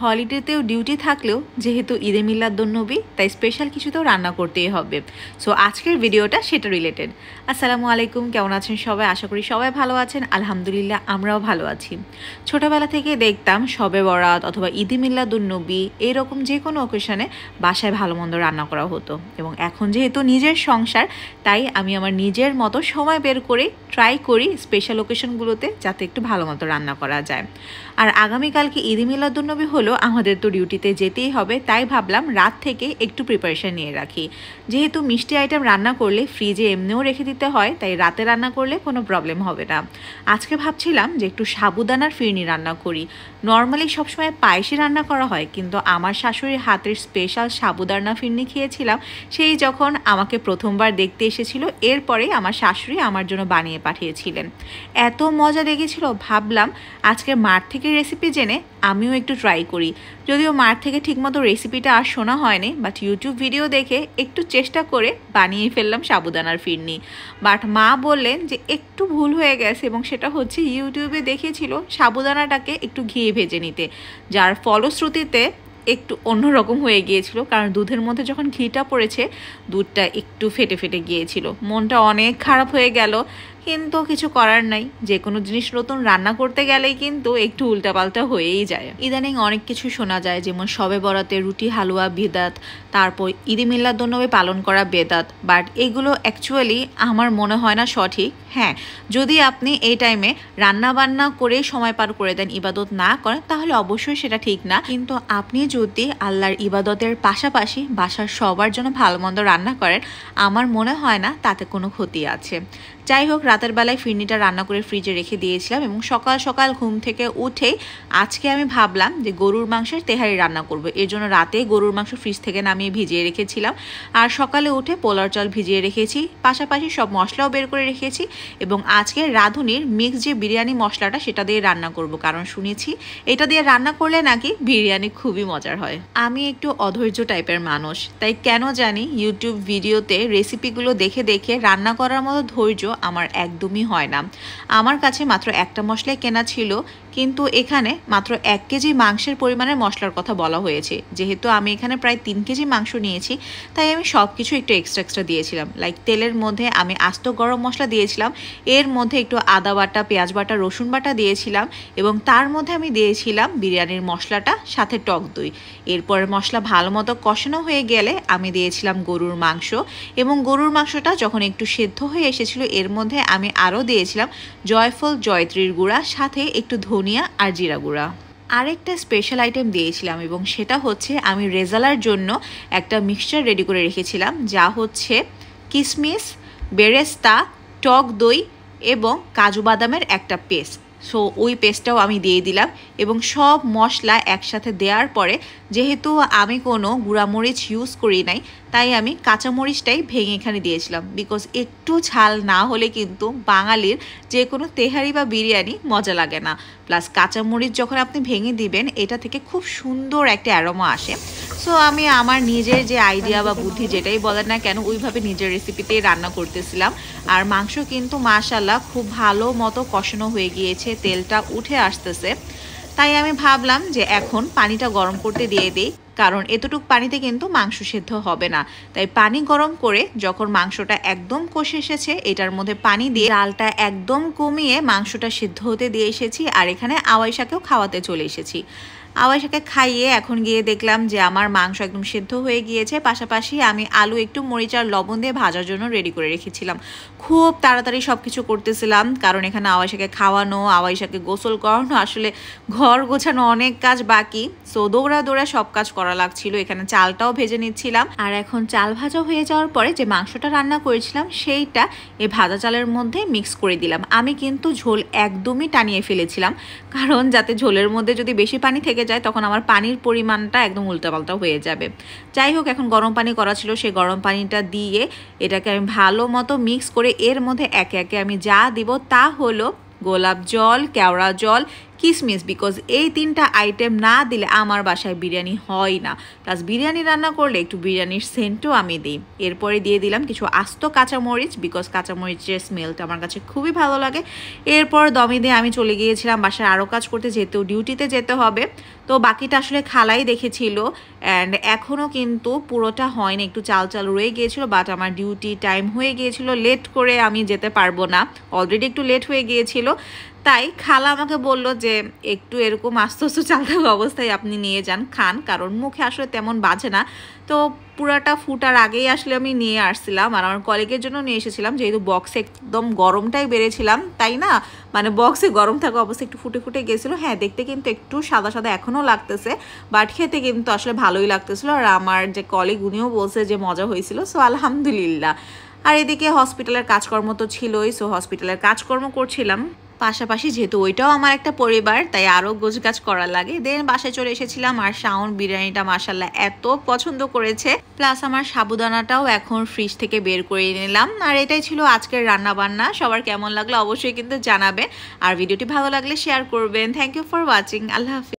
হলিডেতেও duty থাকলেও যেহেতু ঈদে মিলাদুন্নবী তাই স্পেশাল কিছু তো রান্না করতেই হবে। সো আজকের ভিডিওটা সেটা রিলেটেড। আসসালামু আলাইকুম, কেমন আছেন সবাই? আশা করি সবাই ভালো আছেন। আলহামদুলিল্লাহ আমরাও ভালো আছি। ছোটোবেলা থেকে দেখতাম শবে বরাত অথবা ঈদে মিলাদুন্নবী এরকম যে কোনো অকেশনে বাসায় ভালো মন্দ রান্না করা হতো, এবং এখন যেহেতু নিজের সংসার তাই আমি আমার নিজের মতো সময় বের করে ট্রাই করি স্পেশাল অকেশনগুলোতে যাতে একটু ভালো মতো রান্না করা যায়। আর আগামীকালকে ঈদে মিলাদুন্নবী হলো, আমাদের তো ডিউটিতে যেতেই হবে, তাই ভাবলাম রাত থেকে একটু প্রিপারেশন নিয়ে রাখি। যেহেতু মিষ্টি আইটেম রান্না করলে ফ্রিজে এমনিও রেখে দিতে হয়, তাই রাতে রান্না করলে কোনো প্রবলেম হবে না। আজকে ভাবছিলাম যে একটু সাবুদানার ফিরনি রান্না করি। নর্মালি সবসময় পায়েসই রান্না করা হয়, কিন্তু আমার শাশুড়ির হাতের স্পেশাল সাবুদানা ফিরনি খেয়েছিলাম সেই যখন আমাকে প্রথমবার দেখতে এসেছিল। এরপরে আমার শাশুড়ি আমার জন্য বানিয়ে পাঠিয়েছিলেন, এত মজা লেগেছিল। ভাবলাম আজকে মার থেকে রেসিপি জেনে আমিও একটু ট্রাই করি। যদিও মার থেকে ঠিকমতো রেসিপিটা আর শোনা হয়নি, বাট ইউটিউব ভিডিও দেখে একটু চেষ্টা করে বানিয়ে ফেললাম সাবুদানার ফিরনি। বাট মা বললেন যে একটু ভুল হয়ে গেছে, এবং সেটা হচ্ছে ইউটিউবে দেখেছিল সাবুদানাটাকে একটু ঘিয়ে ভেজে নিতে, যার ফলশ্রুতিতে একটু অন্যরকম হয়ে গিয়েছিল। কারণ দুধের মধ্যে যখন ঘিটা পড়েছে দুধটা একটু ফেটে ফেটে গিয়েছিল। মনটা অনেক খারাপ হয়ে গেল, কিন্তু কিছু করার নাই। যে কোনো জিনিস নতুন রান্না করতে গেলেই কিন্তু একটু উল্টাপাল্টা হয়েই যায়। ইদানিং অনেক কিছু শোনা যায়, যেমন শবে বরাতে রুটি হালুয়া বিদাত, তারপর ঈদে মিলাদুন্নবী পালন করা বেদাত। বাট এগুলো অ্যাকচুয়ালি আমার মনে হয় না সঠিক। হ্যাঁ, যদি আপনি এই টাইমে রান্না বান্না করে সময় পার করে দেন, ইবাদত না করেন, তাহলে অবশ্যই সেটা ঠিক না। কিন্তু আপনি যদি আল্লাহর ইবাদতের পাশাপাশি বাসার সবার জন্য ভালো মন্দ রান্না করেন, আমার মনে হয় না তাতে কোনো ক্ষতি আছে। যাই হোক, রাতের বেলায় ফিরনিটা রান্না করে ফ্রিজে রেখে দিয়েছিলাম, এবং সকাল সকাল ঘুম থেকে উঠেই আজকে আমি ভাবলাম যে গরুর মাংসের তেহারি রান্না করব। এর জন্য রাতে গরুর মাংস ফ্রিজ থেকে নামিয়ে ভিজিয়ে রেখেছিলাম, আর সকালে উঠে পোলার চাল ভিজিয়ে রেখেছি, পাশাপাশি সব মশলাও বের করে রেখেছি। এবং আজকে রাঁধুনির মিক্স যে বিরিয়ানি মশলাটা সেটা দিয়ে রান্না করব, কারণ শুনেছি এটা দিয়ে রান্না করলে নাকি বিরিয়ানি খুবই মজার হয়। আমি একটু অধৈর্য টাইপের মানুষ, তাই কেন জানি ইউটিউব ভিডিওতে রেসিপিগুলো দেখে দেখে রান্না করার মতো ধৈর্য আমার একদমই হয় না। আমার কাছে মাত্র একটা মশলাই কেনা ছিল, কিন্তু এখানে মাত্র 1 কেজি মাংসের পরিমাণের মশলার কথা বলা হয়েছে। যেহেতু আমি এখানে প্রায় 3 কেজি মাংস নিয়েছি, তাই আমি সব কিছু একটু এক্সট্রা দিয়েছিলাম। লাইক তেলের মধ্যে আমি আস্ত গরম মশলা দিয়েছিলাম, এর মধ্যে একটু আদা বাটা, পেঁয়াজ বাটা, রসুন বাটা দিয়েছিলাম, এবং তার মধ্যে আমি দিয়েছিলাম বিরিয়ানির মশলাটা, সাথে টক দই। এরপর মশলা ভালো মতো কষানো হয়ে গেলে আমি দিয়েছিলাম গরুর মাংস, এবং গরুর মাংসটা যখন একটু সেদ্ধ হয়ে এসেছিল এর মধ্যে আমি আরও দিয়েছিলাম জয়ফল জয়ত্রীর গুঁড়া, সাথে একটু ধনিয়া আর জিরা গুঁড়া। আরেকটা স্পেশাল আইটেম দিয়েছিলাম, এবং সেটা হচ্ছে আমি রেজালার জন্য একটা মিক্সচার রেডি করে রেখেছিলাম, যা হচ্ছে কিশমিশ, বেরেস্তা, টক দই এবং কাজু বাদামের একটা পেস্ট। সো ওই পেস্টটাও আমি দিয়ে দিলাম, এবং সব মশলা একসাথে দেওয়ার পরে, যেহেতু আমি কোনো গুঁড়ামরিচ ইউজ করি নাই, তাই আমি কাঁচামরিচটাই ভেঙে এখানে দিয়েছিলাম। বিকজ একটু ঝাল না হলে কিন্তু বাঙালির যে কোনো তেহারি বা বিরিয়ানি মজা লাগে না। প্লাস কাঁচামরিচ যখন আপনি ভেঙে দিবেন, এটা থেকে খুব সুন্দর একটা অ্যারোমা আসে। সো আমি আমার নিজের যে আইডিয়া বা বুদ্ধি যেটাই বলেন না কেন, ওইভাবে নিজের রেসিপিতেই রান্না করতেছিলাম। আর মাংস কিন্তু মাশাআল্লাহ খুব ভালো মতো কষানো হয়ে গিয়েছে, তেলটা উঠে আসতেছে। তাই আমি ভাবলাম যে এখন পানিটা গরম করতে দিয়ে দিই, কারণ এতটুক পানিতে কিন্তু মাংস সেদ্ধ হবে না। তাই পানি গরম করে যখন মাংসটা একদম কষে এসেছে, এটার মধ্যে পানি দিয়ে ডালটা একদম কমিয়ে মাংসটা সেদ্ধ হতে দিয়ে এসেছি। আর এখানে আওয়াইশাকেও খাওয়াতে চলে এসেছি। আওয়াইশাকে খাইয়ে এখন গিয়ে দেখলাম যে আমার মাংস একদম সেদ্ধ হয়ে গিয়েছে। পাশাপাশি আমি আলু একটু মরিচ আর লবণ দিয়ে ভাজার জন্য রেডি করে রেখেছিলাম। খুব তাড়াতাড়ি সব কিছু করতেছিলাম, কারণ এখানে আওয়াইশাকে খাওয়ানো, আওয়াইশাকে গোসল করানো, আসলে ঘর গোছানো অনেক কাজ বাকি। সো দৌড়া সব কাজ করা লাগছিল। এখানে চালটাও ভেজে নিচ্ছিলাম, আর এখন চাল ভাজা হয়ে যাওয়ার পরে যে মাংসটা রান্না করেছিলাম সেইটা এই ভাজা চালের মধ্যে মিক্স করে দিলাম। আমি কিন্তু ঝোল একদমই টানিয়ে ফেলেছিলাম, কারণ যাতে ঝোলের মধ্যে যদি বেশি পানি থেকে যায় তখন আমার পানির পরিমাণটা একদম উল্টাপাল্টা হয়ে যাবে। যাই হোক, এখন গরম পানি করা ছিল, সেই গরম পানিটা দিয়ে এটাকে আমি ভালো মতো মিক্স করে এর মধ্যে একে একে আমি যা দিব তা হলো গোলাপ জল, কেওড়া জল, কিসমিস, বিকজ এই 3টা আইটেম না দিলে আমার বাসায় বিরিয়ানি হয় না। প্লাস বিরিয়ানি রান্না করলে একটু বিরিয়ানির সেন্টও আমি দিই। এরপরে দিয়ে দিলাম কিছু আস্ত কাঁচামরিচ, বিকজ কাঁচামরিচের স্মেলটা আমার কাছে খুবই ভালো লাগে। এরপর দমে দিয়ে আমি চলে গিয়েছিলাম বাসায় আরও কাজ করতে, যেহেতু ডিউটিতে যেতে হবে। তো বাকিটা আসলে খালাই দেখেছিল, অ্যান্ড এখনও কিন্তু পুরোটা হয়নি, একটু চাল চাল রয়ে গিয়েছিল। বাট আমার ডিউটি টাইম হয়ে গিয়েছিল, লেট করে আমি যেতে পারবো না, অলরেডি একটু লেট হয়ে গিয়েছিল। তাই খালা আমাকে বলল যে একটু এরকম আস্তে আস্তে চাল থাকা অবস্থায় আপনি নিয়ে যান, খান, কারণ মুখে আসলে তেমন বাজে না। তো পুরাটা ফুটার আগেই আসলে আমি নিয়ে আসছিলাম, আর আমার কলিগের জন্য নিয়ে এসেছিলাম, যেহেতু বক্সে একদম গরমটাই বেড়েছিলাম, তাই না, মানে বক্সে গরম থাকা অবস্থায় একটু ফুটে ফুটে গেছিলো। হ্যাঁ, দেখতে কিন্তু একটু সাদা সাদা এখনও লাগতেছে, বাট খেতে কিন্তু আসলে ভালোই লাগতেছিলো। আর আমার যে কলিগ উনিও বলছে যে মজা হয়েছিল। সো আলহামদুলিল্লাহ। আর এদিকে হসপিটালের কাজকর্ম তো ছিলই, সো হসপিটালের কাজকর্ম করছিলাম পাশাপাশি, যেহেতু ওইটাও আমার একটা পরিবার, তাই আরও গোছগাছ করা লাগে। দেন বাসায় চলে এসেছিলাম, আর শাওন বিরিয়ানিটা মাশাল্লাহ এত পছন্দ করেছে। প্লাস আমার সাবুদানাটাও এখন ফ্রিজ থেকে বের করে নিলাম। আর এটাই ছিল আজকের রান্না বান্না। সবার কেমন লাগলো অবশ্যই কিন্তু জানাবেন, আর ভিডিওটি ভালো লাগলে শেয়ার করবেন। Thank you for watching. আল্লাহ হাফিজ।